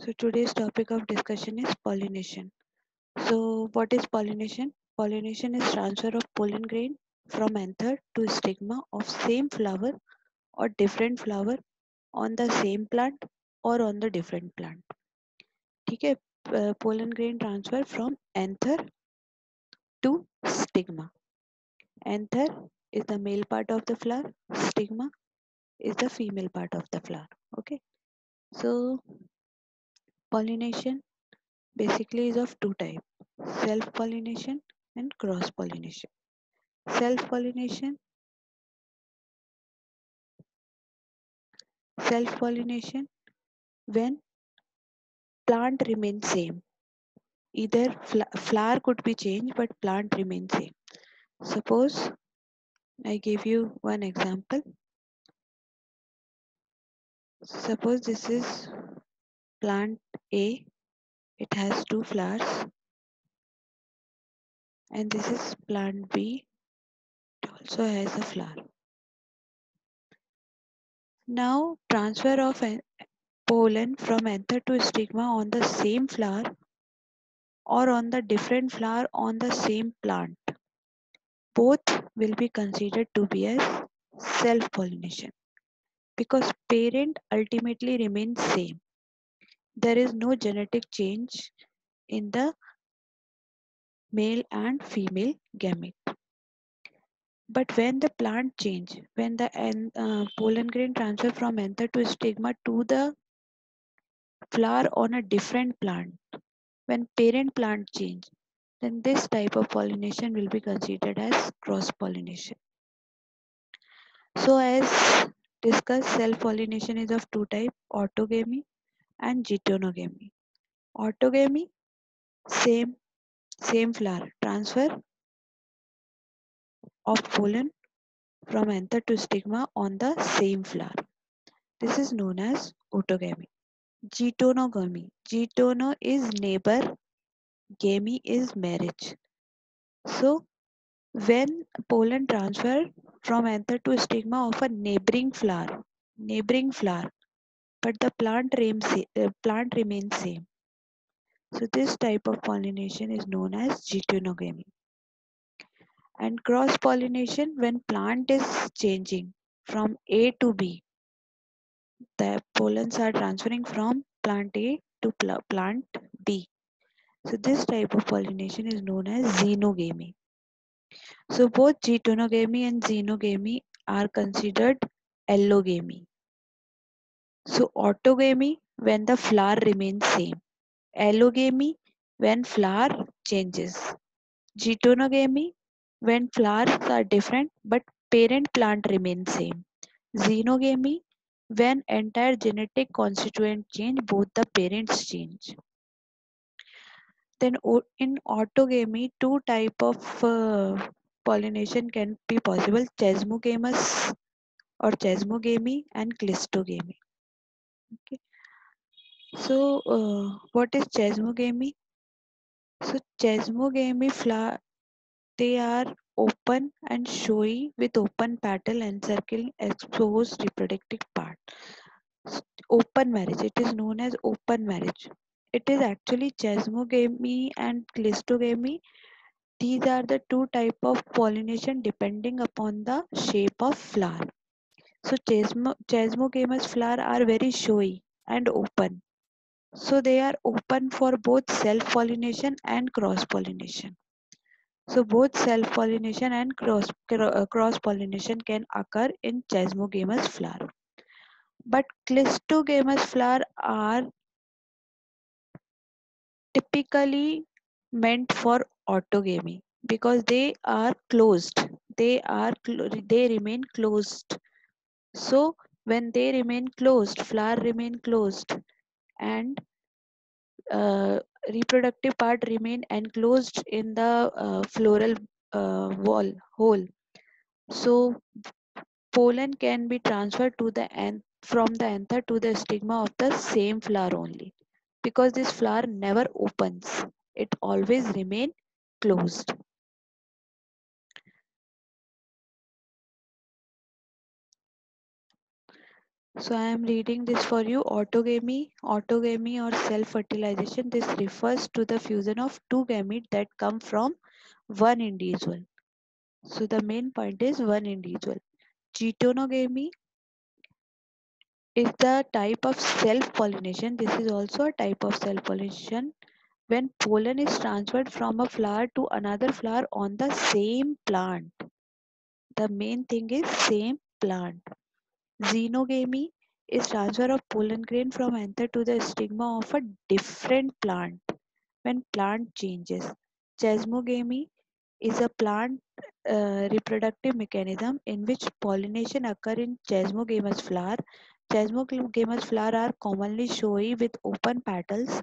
So today's topic of discussion is pollination. So what is pollination? Pollination is transfer of pollen grain from anther to stigma of same flower or different flower on the same plant or on the different plant. ठीक है, pollen grain transfer from anther to stigma. Anther is the male part of the flower, stigma is the female part of the flower. Okay, so pollination basically is of two types: self pollination and cross pollination. Self pollination, self pollination when plant remains same. Either flower could be changed but plant remains same. Suppose I give you one example. Suppose this is plant A, it has two flowers, and this is plant B, it also has a flower. Now transfer of pollen from anther to stigma on the same flower or on the different flower on the same plant. Both will be considered to be as self-pollination because parent ultimately remains same. There is no genetic change in the male and female gamete. But when the plant change, when the pollen grain transfer from anther to stigma to the flower on a different plant, when parent plant change, then this type of pollination will be considered as cross pollination. So as discussed, self-pollination is of two types, autogamy and geitonogamy. Autogamy, same same flower, transfer of pollen from anther to stigma on the same flower. This is known as autogamy. Geitonogamy. Geitono is neighbor, gamy is marriage. So when pollen transfer from anther to stigma of a neighboring flower, but the plant remains same. So this type of pollination is known as geitonogamy. And cross pollination, when plant is changing from A to B, the pollens are transferring from plant A to plant B. So this type of pollination is known as xenogamy. So both geitonogamy and xenogamy are considered allogamy. So autogamy, when the flower remains same. Allogamy, when flower changes. Geitonogamy, when flowers are different but parent plant remains same. Xenogamy, when entire genetic constituent change, both the parents change. Then in autogamy, two type of pollination can be possible: chesmogamous or chesmogamy and clistogamy. Okay. So what is chesmogamy? So chesmogamy flower, they are open and showy with open petal encircling exposed reproductive part. Open marriage. It is known as open marriage. It is actually chesmogamy and clistogamy. These are the two type of pollination depending upon the shape of flower. So chesmogamous flower are very showy and open. So they are open for both self-pollination and cross-pollination. So both self-pollination and cross-pollination can occur in chesmogamous flower. But clistogamous flower are typically meant for autogamy because they are closed. They remain closed. So when they remain closed, flower remain closed, and uh, reproductive part remain enclosed in the floral wall hole. So pollen can be transferred to the from the anther to the stigma of the same flower only, because this flower never opens. It always remain closed. So I am reading this for you. Autogamy, autogamy or self-fertilization. This refers to the fusion of two gametes that come from one individual. So the main point is one individual. Getonogamy is the type of self-pollination. This is also a type of self-pollination when pollen is transferred from a flower to another flower on the same plant. The main thing is same plant. Xenogamy is transfer of pollen grain from anther to the stigma of a different plant when plant changes. Chasmogamy is a plant reproductive mechanism in which pollination occur in chasmogamous flower. Chasmogamous flower are commonly showy with open petals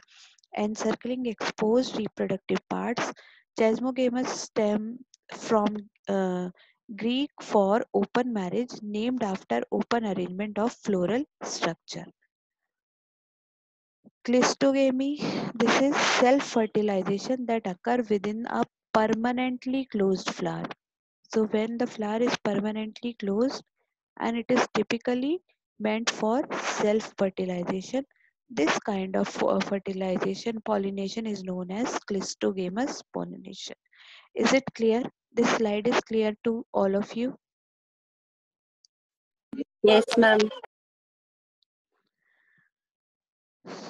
encircling exposed reproductive parts. Chasmogamous stem from Greek for open marriage, named after open arrangement of floral structure. Cleistogamy, this is self-fertilization that occur within a permanently closed flower. So when the flower is permanently closed and it is typically meant for self-fertilization, this kind of fertilization pollination is known as cleistogamous pollination. Is it clear? This slide is clear to all of you. Yes, ma'am.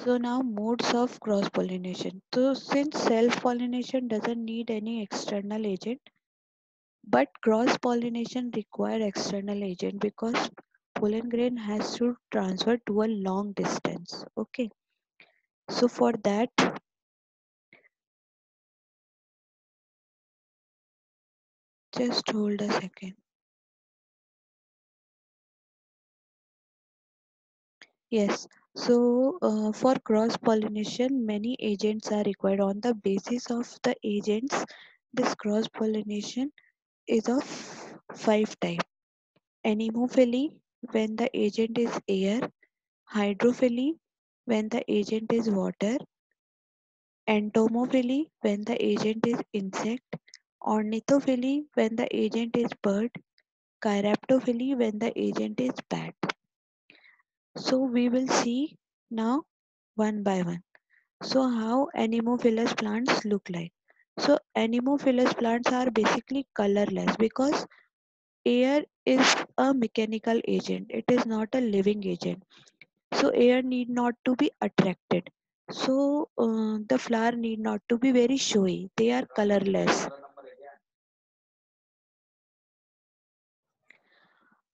So now modes of cross pollination. So since self pollination doesn't need any external agent, but cross pollination require external agent because pollen grain has to transfer to a long distance. Okay. So for that, just hold a second. Yes. So for cross pollination, many agents are required. On the basis of the agents, this cross pollination is of 5 types. Anemophily, when the agent is air. Hydrophily, when the agent is water. Entomophily, when the agent is insect. Ornithophily, when the agent is bird. Chiraptophily, when the agent is bat. So we will see now one by one. So how anemophilous plants look like. So anemophilous plants are basically colorless because air is a mechanical agent. It is not a living agent. So air need not to be attracted. So the flower need not to be very showy. They are colorless.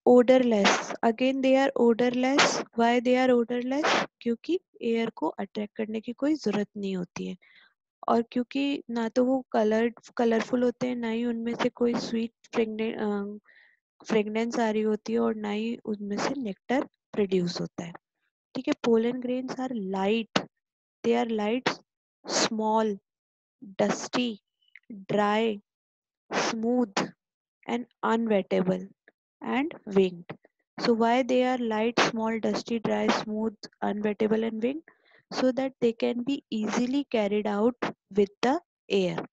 Odorless. Again they are odorless. Why they are odorless? क्योंकि air को attract करने की कोई जरूरत नहीं होती है और क्योंकि ना तो वो कलरफुल होते हैं ना ही उनमें से कोई स्वीट फ्रेगनेंस आ रही होती है और ना ही उनमें से नेक्टर प्रोड्यूस होता है. ठीक है. Pollen grains are light. They are light, small, dusty, dry, smooth, and unwettable, and winged. So why they are light, small, dusty, dry, smooth, unwettable, and winged? So that they can be easily carried out with the air.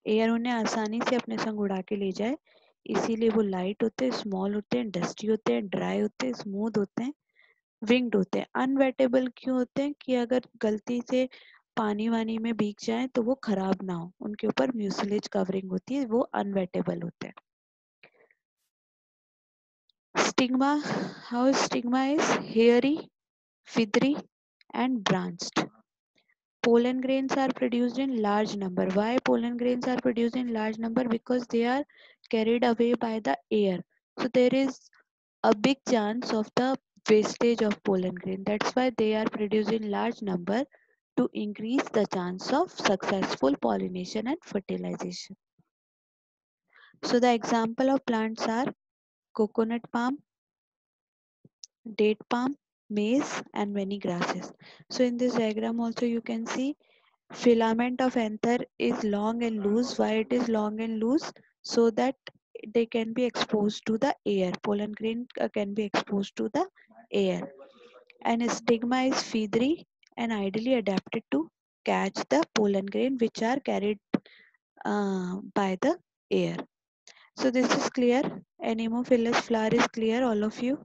Air उन्हें आसानी से अपने संग उड़ा के ले जाए, इसीलिए वो लाइट होते हैं, स्मॉल होते हैं, डस्टी होते हैं, ड्राई होते हैं, स्मूथ होते हैं, विंग्ड होते हैं. अनवेटेबल क्यों होते हैं? कि अगर गलती से पानी वानी में भीग जाए तो वो खराब ना हो, उनके ऊपर म्यूसिलेज कवरिंग होती है, वो अनवेटेबल होते हैं. Stigma, how stigma is hairy, feathery, and branched. Pollen grains are produced in large number. Why pollen grains are produced in large number? Because they are carried away by the air. So there is a big chance of the wastage of pollen grain. That's why they are produced in large number to increase the chance of successful pollination and fertilization. So the example of plants are coconut palm, date palm, maize, and many grasses. So in this diagram also you can see filament of anther is long and loose. Why it is long and loose? So that they can be exposed to the air. Pollen grain can be exposed to the air. And stigma is feathery and ideally adapted to catch the pollen grain which are carried by the air. So this is clear. Anemophilous flower is clear, all of you.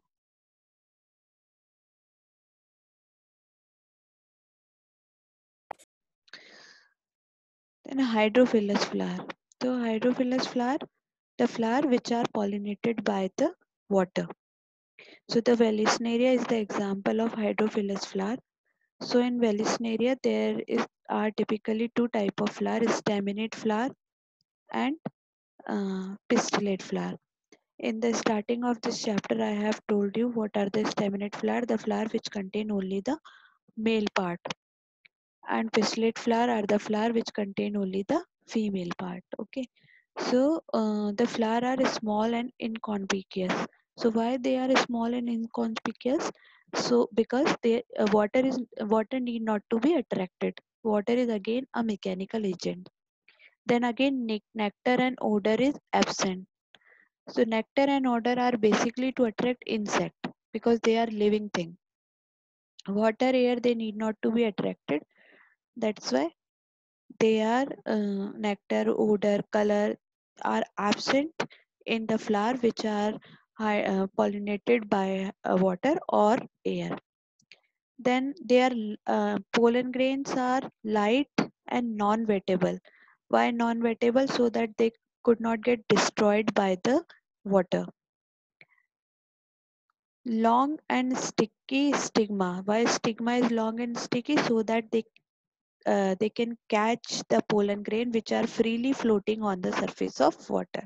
And hydrophilus flower. So hydrophilus flower, the flower which are pollinated by the water. So the Vallisneria is the example of hydrophilus flower. So in Vallisneria there are typically two type of flower, staminate flower and pistillate flower. In the starting of this chapter, I have told you what are the staminate flower, the flower which contain only the male part, and pistillate flower are the flower which contain only the female part. Okay, so the flower are small and inconspicuous. So why they are small and inconspicuous? So because they water need not to be attracted. Water is again a mechanical agent. Then again nectar and odor is absent. So nectar and odor are basically to attract insect because they are living thing. Water, air, they need not to be attracted. That's why they are nectar, odor, color are absent in the flower which are pollinated by water or air. Then their pollen grains are light and non-wettable. Why non-wettable? So that they could not get destroyed by the water. Long and sticky stigma. Why stigma is long and sticky? So that they can catch the pollen grain which are freely floating on the surface of water.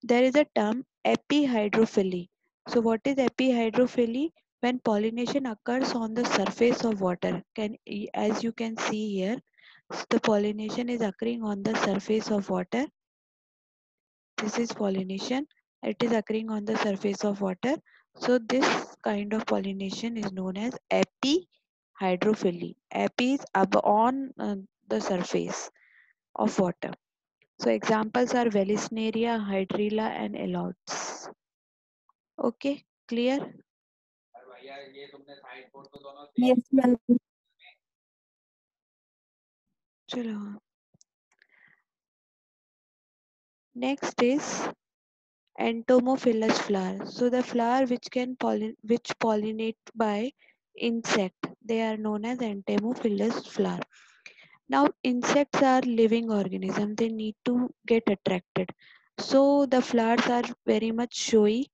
There is a term epihydrophily. So what is epihydrophily? When pollination occurs on the surface of water. As you can see here, the pollination is occurring on the surface of water. This is pollination. It is occurring on the surface of water. So this kind of pollination is known as epihydrophily. Epi is up on the surface of water. So examples are Vallisneria, Hydrilla and Elotes. Okay, clear? Yes, ma'am. Chalo. Next is entomophilous flower. So the flower which pollinate by insect. They are known as entomophilous flower. Now insects are living organisms. They need to get attracted. So the flowers are very much showy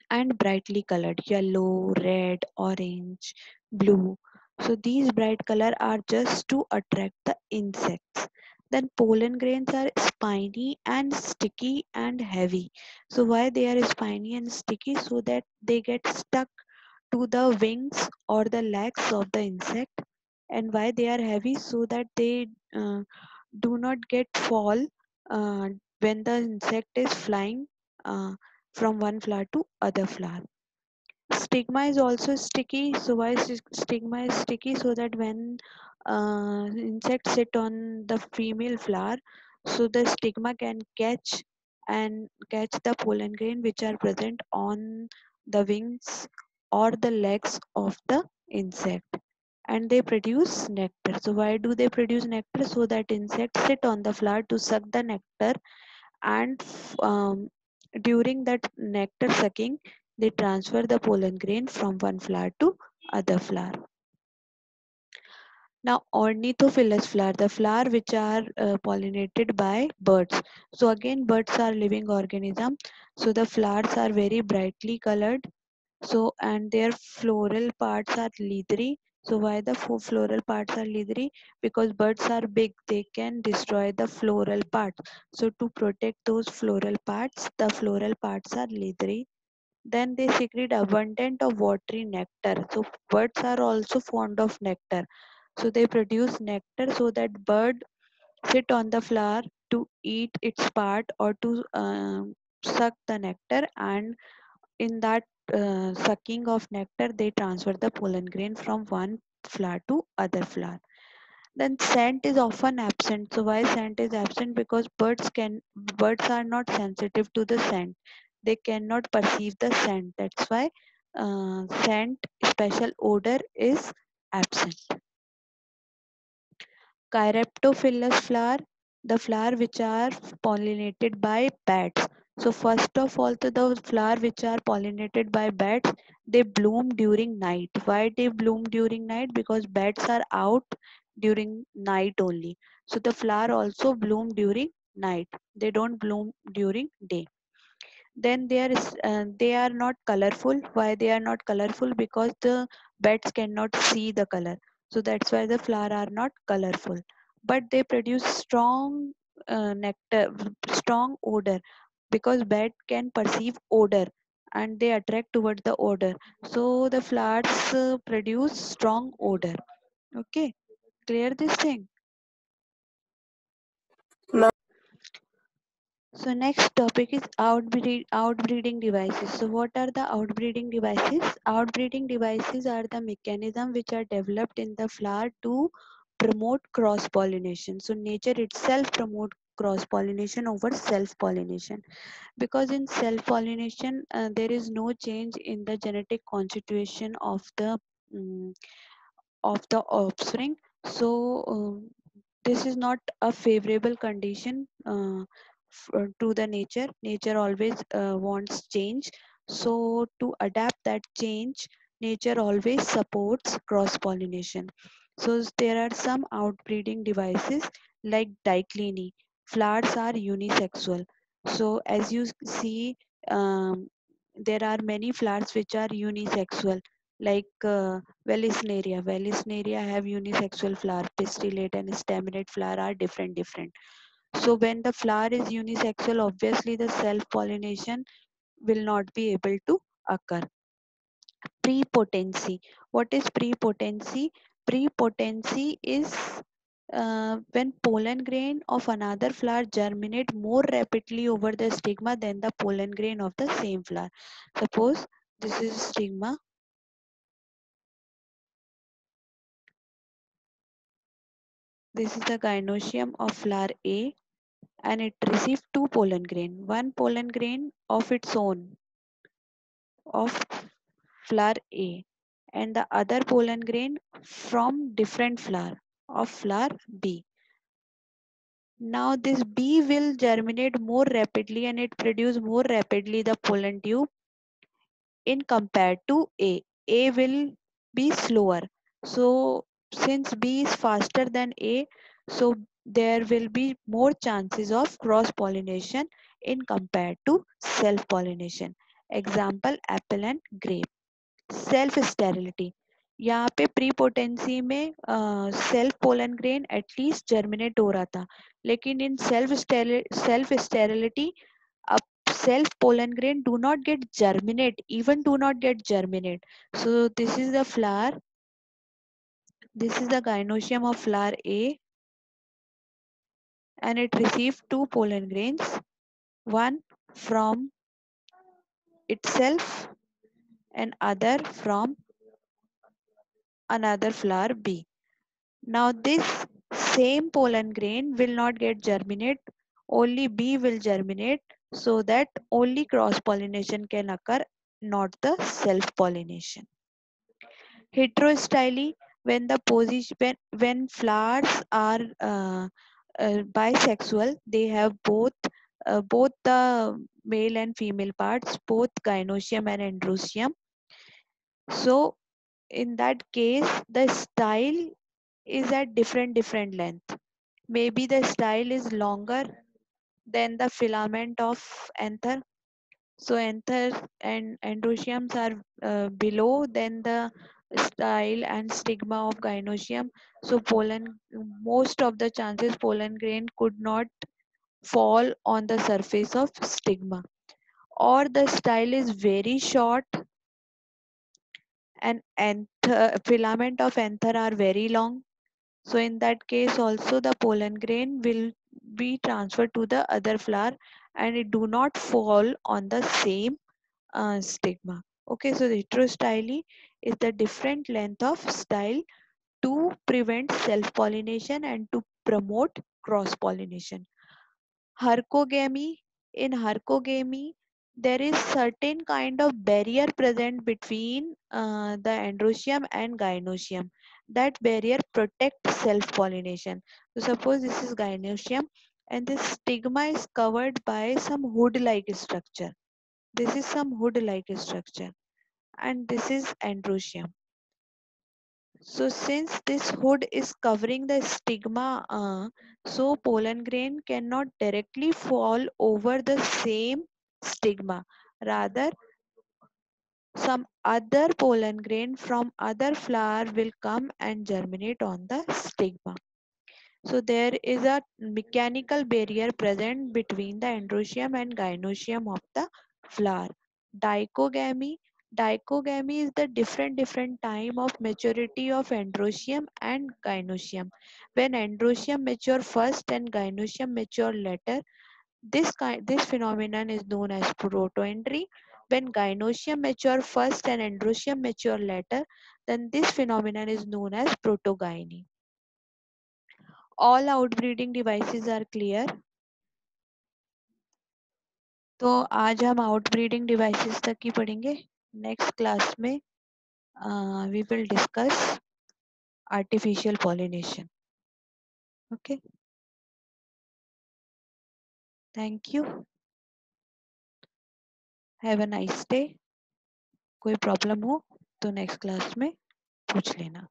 and brightly colored, yellow, red, orange, blue. So these bright color are just to attract the insects. Then pollen grains are spiny and sticky and heavy. So why they are spiny and sticky? So that they get stuck to the wings or the legs of the insect. And why they are heavy? So that they do not get fall uh, when the insect is flying uh, from one flower to other flower. Stigma is also sticky. So why stigma is sticky? So that when insects sit on the female flower, so the stigma can catch the pollen grain which are present on the wings or the legs of the insect, and they produce nectar. So why do they produce nectar? So that insects sit on the flower to suck the nectar, and during that nectar sucking they transfer the pollen grain from one flower to other flower. Now ornithophilous flower, the flower which are pollinated by birds. So again birds are living organism. So the flowers are very brightly colored. So and their floral parts are leathery. So why the floral parts are leathery? Because birds are big, they can destroy the floral part. So to protect those floral parts, the floral parts are leathery. Then they secrete abundant of watery nectar. So birds are also fond of nectar. So they produce nectar so that bird sit on the flower to eat its part or to suck the nectar, and in that sucking of nectar they transfer the pollen grain from one flower to other flower. Then scent is often absent. So why scent is absent? Because birds are not sensitive to the scent. They cannot perceive the scent. That's why scent special odor is absent. Chiroptophilous flower, the flower which are pollinated by bats. So first of all, the flower which are pollinated by bats, they bloom during night. Why they bloom during night? Because bats are out during night only. So the flower also bloom during night. They don't bloom during day. Then they are not colorful. Why they are not colorful? Because the bats cannot see the color. So that's why the flower are not colorful. But they produce strong nectar, strong odor, because bat can perceive odor and they attract towards the odor. So the flowers produce strong odor. Okay, clear this thing. Ma'am, So next topic is outbreeding devices. So what are the outbreeding devices? Outbreeding devices are the mechanism which are developed in the flower to promote cross pollination. So nature itself promote cross pollination over self pollination, because in self pollination there is no change in the genetic constitution mm, of the offspring. So this is not a favorable condition to the nature. Nature always wants change. So to adapt that change, nature always supports cross pollination. So there are some outbreeding devices like diclini. Flowers are unisexual. So as you see, um, there are many flowers which are unisexual, like Vallisneria. Vallisneria have unisexual flower. Pistillate and staminate flower are different. So when the flower is unisexual, obviously the self-pollination will not be able to occur. Prepotency. What is prepotency? Prepotency is when pollen grain of another flower germinate more rapidly over the stigma than the pollen grain of the same flower. Suppose this is stigma. This is the gynoecium of flower A, and it received two pollen grain. One pollen grain of its own of flower A, and the other pollen grain from different flower of flower B. Now this B will germinate more rapidly and it produce more rapidly the pollen tube in compared to A. A will be slower. So since B is faster than A, so there will be more chances of cross pollination in compared to self pollination. Example, apple and grape. Self sterility, यहाँ पे pre potency में self pollen grain at least germinate हो रहा था, लेकिन in self sterility अब self pollen grain do not get germinate, even do not get germinate. So this is the flower, this is the gynoecium of flower A, and it received two pollen grains, one from itself and other from another flower B. Now this same pollen grain will not get germinate, only B will germinate, so that only cross pollination can occur, not the self pollination. Heterostyly, when the position when flowers are bisexual, they have both the male and female parts, both gynoecium and androecium. So in that case, the style is at different length. Maybe the style is longer than the filament of anther. So anther and androeciums are below than the style and stigma of gynoecium. So pollen, most of the chances pollen grain could not fall on the surface of stigma. Or the style is very short and filament of anther are very long. So in that case also the pollen grain will be transferred to the other flower and it do not fall on the same stigma. Okay, so the heterostyly is the different length of style to prevent self-pollination and to promote cross-pollination. Hercogamy, in hercogamy, there is certain kind of barrier present between the androecium and gynoecium. That barrier protects self-pollination. So suppose this is gynoecium and this stigma is covered by some hood-like structure. This is some hood-like structure and this is androecium. So since this hood is covering the stigma, so pollen grain cannot directly fall over the same stigma. Rather, some other pollen grain from other flower will come and germinate on the stigma. So there is a mechanical barrier present between the androecium and gynoecium of the flower. Dichogamy. Dichogamy is the different time of maturity of androecium and gynoecium. When androecium mature first and gynoecium mature later, this phenomenon is known as protoentry. When gynoecium mature first and androecium mature later, then this phenomenon is known as protogyny. All outbreeding devices are clear. तो आज हम outbreeding devices तक ही पढ़ेंगे. Next class में we will discuss artificial pollination. Okay, thank you. Have a nice day. कोई problem हो तो next class में पूछ लेना.